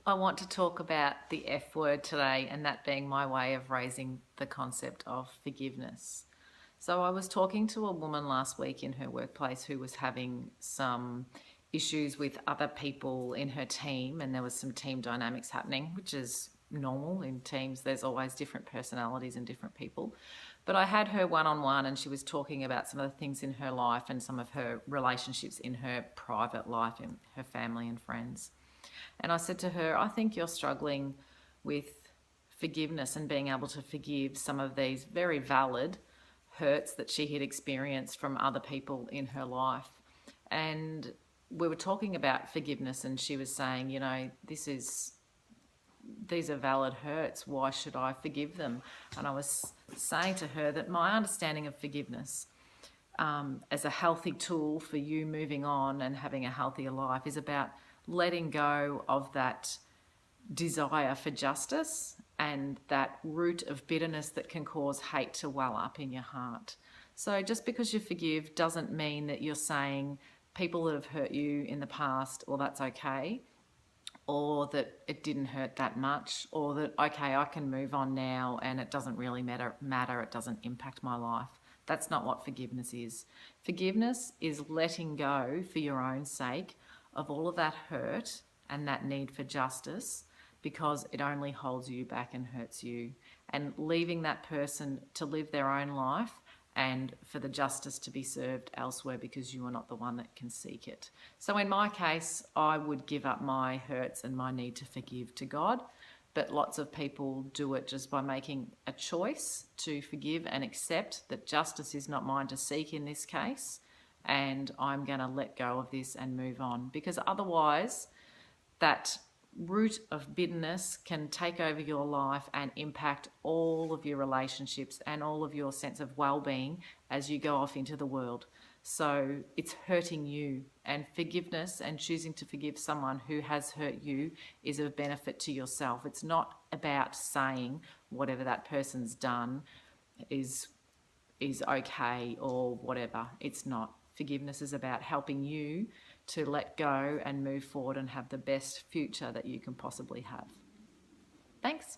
I want to talk about the F word today, and that being my way of raising the concept of forgiveness. So, I was talking to a woman last week in her workplace who was having some issues with other people in her team, and there was some team dynamics happening, which is normal in teams. There's always different personalities and different people. But I had her one on one, and she was talking about some of the things in her life and some of her relationships in her private life, in her family and friends. And I said to her, I think you're struggling with forgiveness and being able to forgive some of these very valid hurts that she had experienced from other people in her life. And we were talking about forgiveness, and she was saying, these are valid hurts. Why should I forgive them? And I was saying to her that my understanding of forgiveness as a healthy tool for you moving on and having a healthier life is about letting go of that desire for justice and that root of bitterness that can cause hate to well up in your heart. So just because you forgive doesn't mean that you're saying people that have hurt you in the past, or that's okay, or that it didn't hurt that much, or that, okay, I can move on now and it doesn't really matter, it doesn't impact my life. That's not what forgiveness is. Forgiveness is letting go for your own sake of all of that hurt and that need for justice, because it only holds you back and hurts you, and leaving that person to live their own life and for the justice to be served elsewhere, because you are not the one that can seek it. So in my case, I would give up my hurts and my need to forgive to God, but lots of people do it just by making a choice to forgive and accept that justice is not mine to seek in this case, and I'm going to let go of this and move on, because otherwise that root of bitterness can take over your life and impact all of your relationships and all of your sense of well-being as you go off into the world. So it's hurting you, and forgiveness and choosing to forgive someone who has hurt you is of benefit to yourself. It's not about saying whatever that person's done is okay or whatever. It's not. Forgiveness is about helping you to let go and move forward and have the best future that you can possibly have. Thanks.